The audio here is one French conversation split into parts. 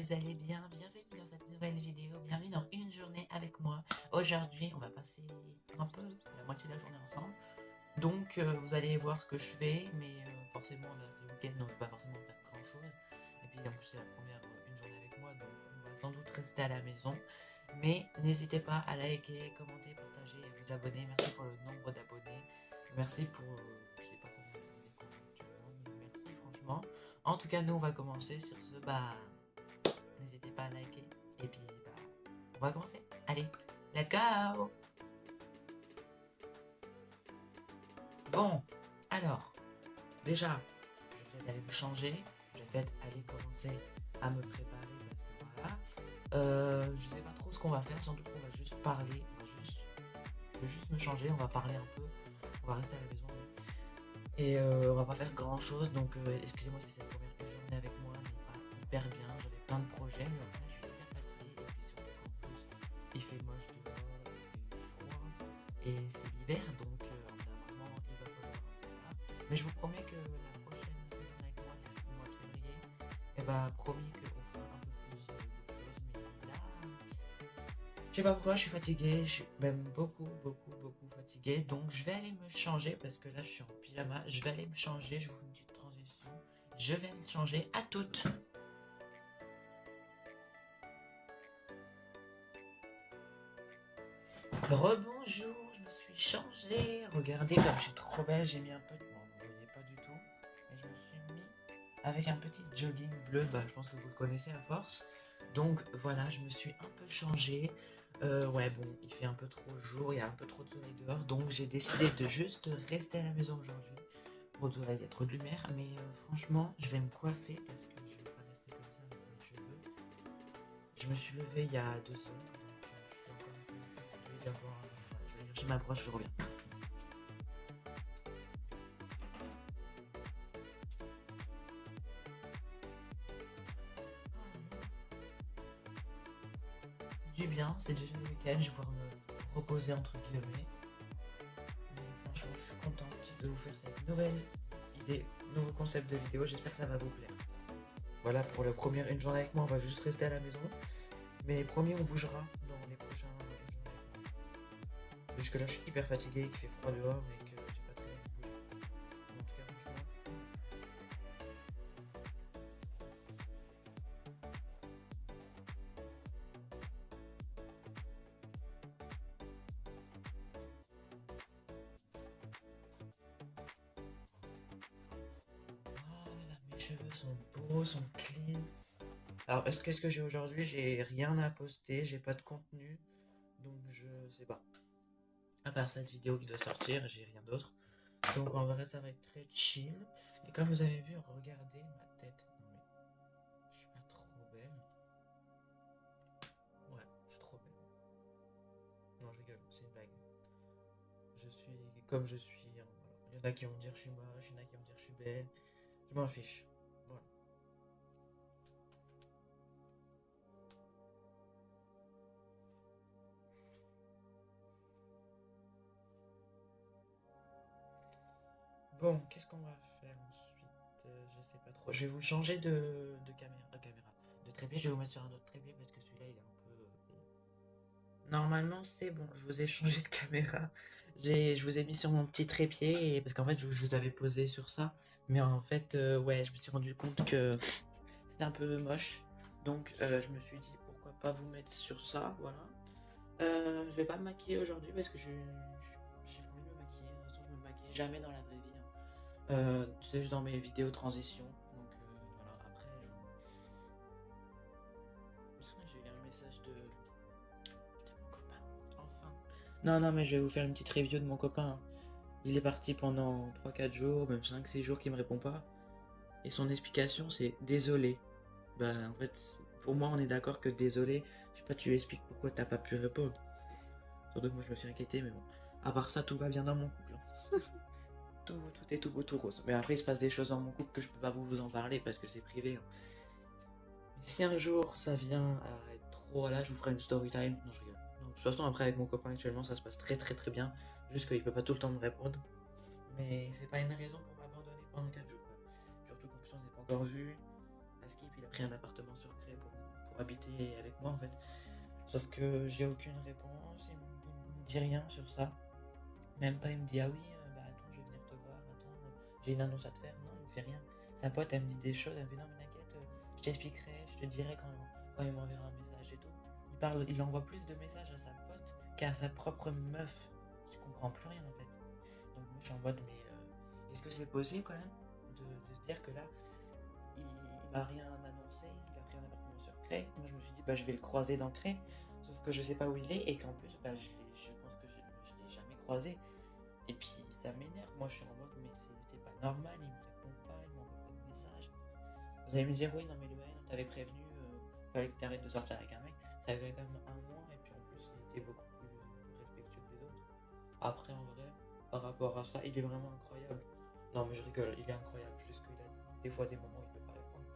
vous allez bien? Bienvenue dans cette nouvelle vidéo, bienvenue dans une journée avec moi. Aujourd'hui, on va passer un peu la moitié de la journée ensemble. Donc, vous allez voir ce que je fais, mais forcément, là, c'est le week-end, donc je vais pas forcément faire grand-chose. Et puis, en plus, c'est la première une journée avec moi, donc on va sans doute rester à la maison. Mais n'hésitez pas à liker, commenter, partager et à vous abonner. Merci pour le nombre d'abonnés. Merci pour, je sais pas combien vous êtes actuellement, mais merci franchement. En tout cas, nous, on va commencer sur ce, n'hésitez pas à liker. Et puis, on va commencer. Allez, let's go! Bon, alors, déjà, je vais peut-être aller me changer. Je vais peut-être aller commencer à me préparer parce que voilà. Je sais pas trop ce qu'on va faire. Sans doute qu'on va juste parler. Je vais juste me changer. On va parler un peu. On va rester à la maison. Et on va pas faire grand chose. Donc, excusez-moi si cette première journée avec moi n'est pas hyper bien. J'avais plein de projets, mais au final, je suis hyper fatigué. Et puis surtout qu'en plus, il fait moche dehors, il fait froid. Et c'est l'hiver, donc normalement, il va falloir un peu là. Mais je vous promets que la prochaine réunion avec moi du mois de février, et bah, promis qu'on fera un peu plus de choses. Mais là, je sais pas pourquoi, je suis fatigué, je suis même beaucoup fatigué. Donc je vais aller me changer parce que là je suis en pyjama. Je vais aller me changer, je vous fais une petite transition. Je vais me changer à toutes. Rebonjour, je me suis changée. Regardez comme je suis trop belle, j'ai mis un peu de... Bon, vous ne voyez pas du tout. Mais je me suis mis avec un petit jogging bleu. Bah, je pense que vous le connaissez à force. Donc voilà, je me suis un peu changée. Ouais, bon, il fait un peu trop jour, il y a un peu trop de soleil dehors. Donc j'ai décidé de juste rester à la maison aujourd'hui. Trop de soleil, il y a trop de lumière. Mais franchement, je vais me coiffer parce que je vais pas rester comme ça avec mes cheveux. Je me suis levée il y a 2 heures. Donc je suis encore un peu fatiguée. J'ai encore voilà, je vais aller chercher ma broche, je reviens. Du bien, c'est déjà le week-end, je vais pouvoir me reposer entre guillemets. Mais franchement, je suis contente de vous faire cette nouvelle idée, nouveau concept de vidéo. J'espère que ça va vous plaire. Voilà, pour la première une journée avec moi, on va juste rester à la maison. Mais promis, on bougera dans les prochains une journée avec moi. Jusque là, je suis hyper fatigué, qu'il fait froid dehors et que j'ai pas très envie de bouger. En tout cas, franchement. Oh là, mes cheveux sont beaux, sont clean. Alors, qu'est-ce que j'ai aujourd'hui? J'ai rien à poster, j'ai pas de contenu. Donc, je sais pas. À part cette vidéo qui doit sortir, j'ai rien d'autre. Donc en vrai, ça va être très chill. Et comme vous avez vu, regardez ma tête. Non mais, je suis pas trop belle. Ouais, je suis trop belle. Non, je rigole, c'est une blague. Je suis comme je suis, hein, voilà. Il y en a qui vont me dire que je suis moche, il y en a qui vont me dire que je suis belle. Je m'en fiche. Voilà. Bon, qu'est-ce qu'on va faire ensuite? Je sais pas trop. Je vais vous changer de caméra. De trépied, je vais vous mettre sur un autre trépied parce que celui-là, il est un peu... Normalement, c'est bon. Je vous ai changé de caméra. Je vous ai mis sur mon petit trépied parce qu'en fait, je vous avais posé sur ça. Mais en fait, ouais, je me suis rendu compte que c'était un peu moche. Donc, je me suis dit pourquoi pas vous mettre sur ça. Voilà. Je vais pas me maquiller aujourd'hui parce que j'ai pas envie de me maquiller. De toute façon, je me maquille jamais dans la vraie vie, hein. Tu sais, juste dans mes vidéos transition. Donc, voilà. Après, j'ai eu un message de mon copain. Enfin. Non, non, mais je vais vous faire une petite review de mon copain, hein. Il est parti pendant 3 4 jours, même 5 6 jours qu'il me répond pas. Et son explication, c'est désolé. Bah, en fait, pour moi, on est d'accord que désolé, je sais pas, tu expliques pourquoi t'as pas pu répondre. Surtout que moi, je me suis inquiété, mais bon. À part ça, tout va bien dans mon couple, hein. Tout est tout beau, tout rose. Mais après, il se passe des choses dans mon couple que je peux pas vous en parler parce que c'est privé, hein. Mais si un jour ça vient à être trop, là, je vous ferai une story time. Non, je rigole. Non, de toute façon, après, avec mon copain actuellement, ça se passe très bien. Juste qu'il peut pas tout le temps me répondre. Mais c'est pas une raison pour m'abandonner pendant 4 jours, quoi. Surtout qu'en plus, on s'est pas encore vu. Askip, il a pris un appartement sur Cré pour pour habiter avec moi en fait. Sauf que j'ai aucune réponse, il me dit rien sur ça. Même pas, il me dit ah oui, bah attends, je vais venir te voir, attends, j'ai une annonce à te faire. Non, il me fait rien. Sa pote, elle me dit des choses, elle me fait non, mais t'inquiète, je t'expliquerai, je te dirai quand il m'enverra un message et tout. Il envoie plus de messages à sa pote qu'à sa propre meuf. Je comprends plus rien en fait. Donc moi je suis en mode, mais est-ce que c'est possible quand même de se dire que là, il m'a rien annoncé, il a pris un appartement sur Cré. Moi je me suis dit, bah je vais le croiser dans Cré. Sauf que je sais pas où il est et qu'en plus, bah, je pense que je l'ai jamais croisé. Et puis ça m'énerve, moi je suis en mode mais c'est pas normal, il me répond pas, il m'envoie pas de message. Vous allez me dire oui non mais le N on t'avait prévenu, fallait que t'arrêtes de sortir avec un mec, ça avait quand même un mois et puis en plus il était beaucoup plus respectueux que les autres. Après en vrai, par rapport à ça, il est vraiment incroyable. Non mais je rigole, il est incroyable, juste qu'il a des fois des moments où il peut pas répondre.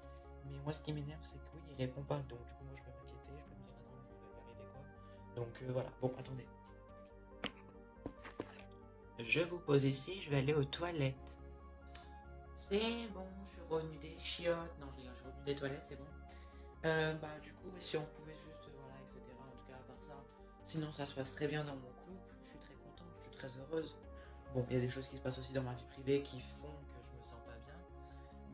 Mais moi ce qui m'énerve c'est que oui il répond pas, donc du coup moi je peux m'inquiéter, je peux me dire attends mais il va lui arriver quoi. Donc voilà, bon attendez. Je vous pose ici, je vais aller aux toilettes. C'est bon, je suis revenu des chiottes. Non, je rigole, je suis revenu des toilettes, c'est bon. Bah, du coup, si on pouvait juste, voilà, etc. En tout cas, à part ça. Sinon, ça se passe très bien dans mon couple. Je suis très contente, je suis très heureuse. Bon, il y a des choses qui se passent aussi dans ma vie privée qui font que je me sens pas bien.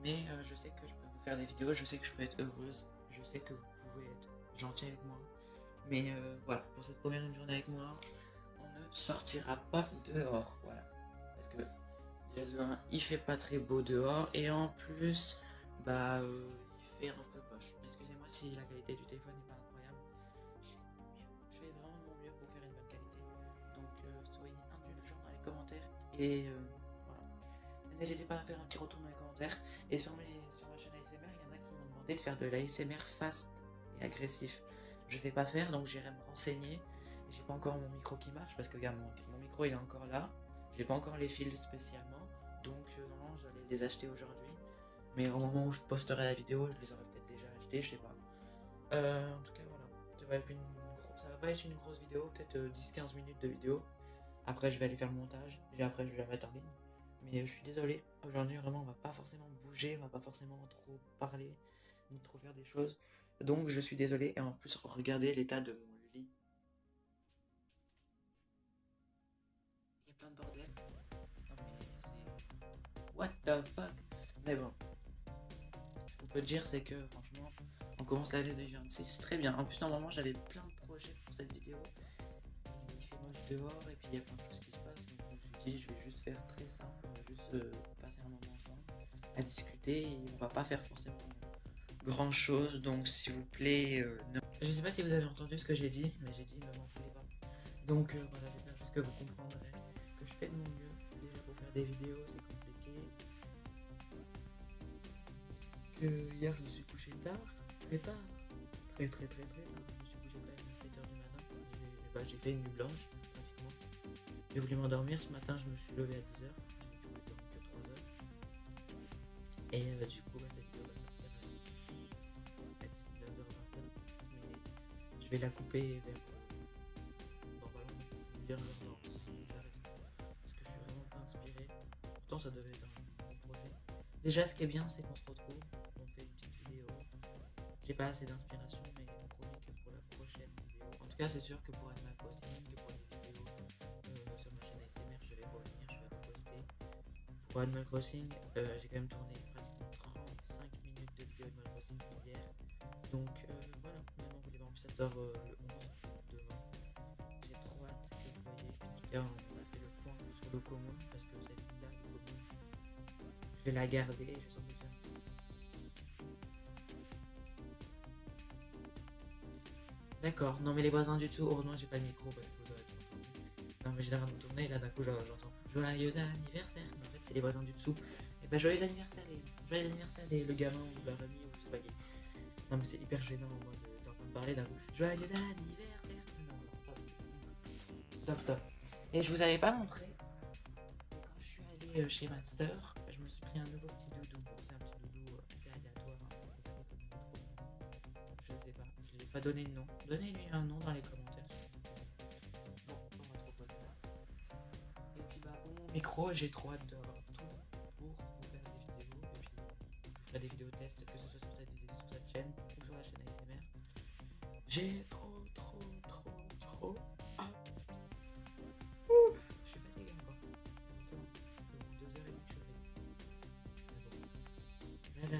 Mais je sais que je peux vous faire des vidéos, je sais que je peux être heureuse. Je sais que vous pouvez être gentil avec moi. Mais voilà, pour cette première journée avec moi, on ne sortira pas dehors. Voilà. Parce que déjà de 1, il fait pas très beau dehors. Et en plus, bah il fait un peu poche. Excusez-moi si la qualité du téléphone n'est pas incroyable. Je fais vraiment de mon mieux pour faire une bonne qualité. Donc soyez indulgents dans les commentaires. Et voilà. N'hésitez pas à faire un petit retour dans les commentaires. Et sur ma chaîne ASMR, il y en a qui m'ont demandé de faire de l'ASMR fast et agressif. Je sais pas faire, donc j'irai me renseigner. J'ai pas encore mon micro qui marche parce que regarde, mon micro il est encore là. J'ai pas encore les fils spécialement. Donc normalement j'allais les acheter aujourd'hui. Mais au moment où je posterai la vidéo, je les aurais peut-être déjà achetés, je sais pas. En tout cas voilà. Ça va pas être une grosse vidéo, peut-être 10-15 minutes de vidéo. Après je vais aller faire le montage. Et après je vais la mettre en ligne. Mais je suis désolé, aujourd'hui vraiment on va pas forcément bouger, on va pas forcément trop parler, ni trop faire des choses. Donc je suis désolé, et en plus regardez l'état de mon lit. Il y a plein de bordel. Non mais c'est... What the fuck. Mais bon, ce qu'on peut dire c'est que franchement, on commence l'année 2026 très bien. En plus normalement j'avais plein de projets pour cette vidéo. Il fait moche dehors et puis il y a plein de choses qui se passent. Donc je me suis dit je vais juste faire très simple, on va juste passer un moment ensemble à discuter et on va pas faire forcément grand chose. Donc s'il vous plaît, ne... Je sais pas si vous avez entendu ce que j'ai dit, mais j'ai dit ne m'en voulez pas. Donc voilà, j'espère juste que vous comprendrez que je fais de mon mieux. Déjà pour faire des vidéos c'est compliqué. Que hier je me suis couché tard, très tard. Très tard. Je me suis couché quand même à 7h du matin. J'ai fait une nuit blanche, pratiquement. J'ai voulu m'endormir ce matin, je me suis levé à 10h. J'ai du coup dormi que 3 heures. Et du coup, cette vidéo va sortir à 19h, 20h. Mais je vais la couper vers. Bon, voilà, je vais dire genre, non, j'arrête. Parce que je suis vraiment pas inspiré. Pourtant, ça devait être un bon projet. Déjà, ce qui est bien, c'est qu'on se retrouve, on fait une petite vidéo. J'ai pas assez d'inspiration, mais promis que pour la prochaine vidéo. En tout cas, c'est sûr que pour Animal Crossing, que pour les vidéos sur ma chaîne ASMR, je vais revenir, je vais reposter. Pour Animal Crossing, j'ai quand même tourné pratiquement 35 minutes de vidéo Animal Crossing hier. Donc voilà, maintenant vous les voir, ça sort le 11 demain. J'ai trop hâte que vous voyez. En tout cas, on a fait le point sur le commun parce que cette ville-là, le commun, je vais la garder, je sens déjà. D'accord, non mais les voisins du dessous, heureusement j'ai pas le micro parce que vous aurez pas entendu. Non mais j'ai l'air de me tourner et là d'un coup j'entends joyeux anniversaire, mais en fait c'est les voisins du dessous. Et bah joyeux anniversaire et le gamin ou la famille ou je sais pas qui. Non mais c'est hyper gênant moi d'entendre parler d'un coup. Joyeux anniversaire. Non, stop. Et je vous avais pas montré, mais quand je suis allée chez ma soeur, je me suis pris un nouveau petit doudou. Bon c'est un petit doudou assez aléatoire, hein, je sais pas, je lui ai pas donné de nom. Donnez-lui un nom dans les commentaires. Bon, on va trop poser là. Et puis bah pour mon micro, j'ai trop hâte d'avoir tout pour vous faire des vidéos. Et puis je vous ferai des vidéos tests, que ce soit sur cette chaîne ou sur la chaîne ASMR. J'ai trop hâte. Ouh, je suis fatigué encore. Attends, 2h30 que je suis réveillé. Mais bon. Là.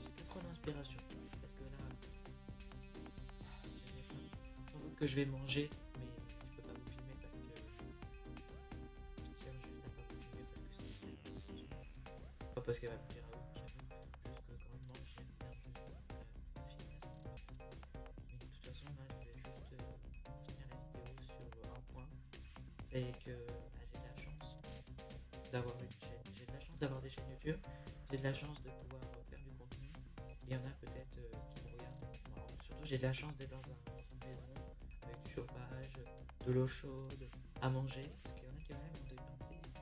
J'ai pas trop d'inspiration. Parce que là, j'avais pas. Sans doute que je vais manger, mais je peux pas vous filmer parce que je tiens juste à pas vous filmer parce que c'est pas parce qu'elle va me dire à vous, juste que quand je mange, j'aime bien juste filmer à ce moment. Mais de toute façon, là, je vais juste finir la vidéo sur un point. C'est que j'ai de la chance d'avoir une chaîne. J'ai de la chance d'avoir des chaînes YouTube. J'ai de la chance de pouvoir faire du contenu. Il y en a peut-être qui me regardent. Bon, surtout, j'ai de la chance d'être dans une maison avec du chauffage, de l'eau chaude, à manger. Parce qu'il y en a qui même en 2026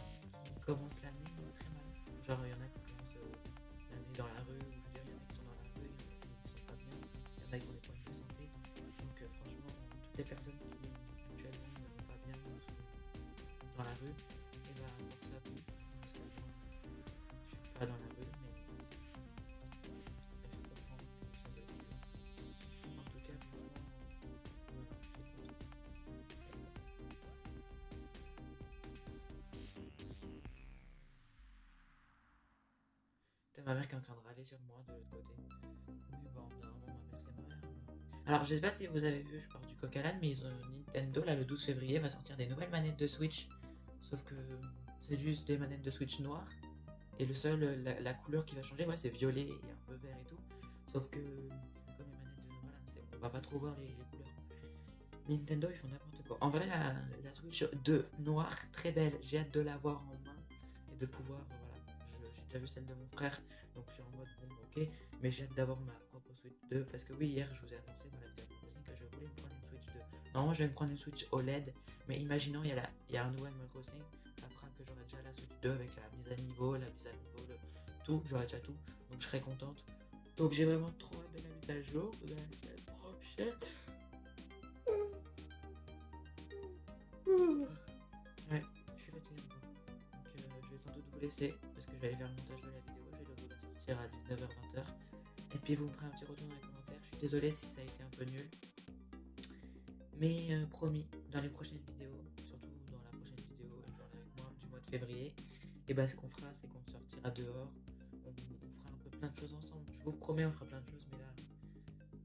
qui commencent l'année très mal. Genre, il y en a qui commencent l'année dans la rue, ou je veux dire, il y en a qui sont dans la rue, il y en a qui ne sont pas bien, il y en a qui ont des problèmes de santé. Donc, franchement, toutes les personnes qui actuellement ne vont pas bien ou sont dans la rue, et bah, force à vous. Parce que moi, je suis pas dans la rue, mais je comprends que ça doit être dur. En tout cas, franchement, voilà, je suis content. T'as ma mère qui est en train de râler sur moi de l'autre côté. Oui, bon, normalement, ma mère, c'est ma mère. Alors, je sais pas si vous avez vu, je pars du coq à l'âne, mais Nintendo, là, le 12 février, va sortir des nouvelles manettes de Switch. Sauf que c'est juste des manettes de Switch noires. Et le seul, la couleur qui va changer, ouais, c'est violet et un peu vert et tout. Sauf que c'est comme les manettes de. Voilà, on va pas trop voir les couleurs. Nintendo, ils font n'importe quoi. En vrai, la Switch 2 noire, très belle. J'ai hâte de l'avoir en main et de pouvoir. Voilà, j'ai déjà vu celle de mon frère, donc je suis en mode bon, ok. Mais j'ai hâte d'avoir ma propre Switch 2 parce que oui, hier, je vous ai annoncé dans la vidéo proposée que je voulais me prendre une Switch 2. Normalement, je vais me prendre une Switch OLED, mais imaginons, il y a un nouveau Animal Crossing. Ça fera que j'aurai déjà la Switch 2 avec la mise à niveau, tout. J'aurai déjà tout, donc je serai contente. Donc j'ai vraiment trop hâte de la mise à jour de la semaine prochaine. Ouais, je suis fatigué encore. Donc je vais sans doute vous laisser parce que je vais aller faire le montage de la vidéo. Je vais vous la sortir à 19h-20h. Et puis vous me ferez un petit retour dans les commentaires. Je suis désolé si ça a été un peu nul. Mais promis, dans les prochaines vidéos, surtout dans la prochaine vidéo, genre avec moi du mois de février, et bah ce qu'on fera, c'est qu'on sortira dehors. On fera un peu plein de choses ensemble. Je vous promets, on fera plein de choses, mais là,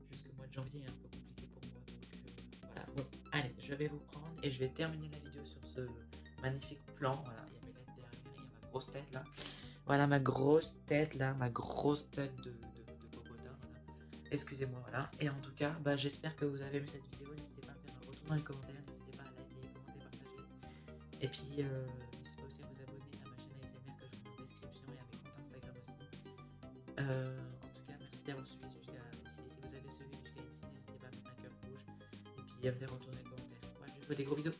jusqu'au mois de janvier est un peu compliqué pour moi. Donc voilà. Bon, allez, je vais vous prendre et je vais terminer la vidéo sur ce magnifique plan. Voilà, il y a mes lettres derrière, il y a ma grosse tête là. Voilà ma grosse tête là, ma grosse tête de cocotin. Voilà. Excusez-moi, voilà. Et en tout cas, bah, j'espère que vous avez aimé cette vidéo. N'hésitez pas à me faire un retour dans les commentaires. N'hésitez pas à liker, commenter, partager. Et puis, n'hésitez pas aussi à vous abonner à ma chaîne ASMR que je mets en description et à mes comptes Instagram aussi. En tout cas, merci d'avoir suivi jusqu'à ici. Si vous avez suivi jusqu'à ici, n'hésitez pas à mettre un cœur rouge et puis à me faire retourner les commentaires. Moi, je vous fais des gros bisous.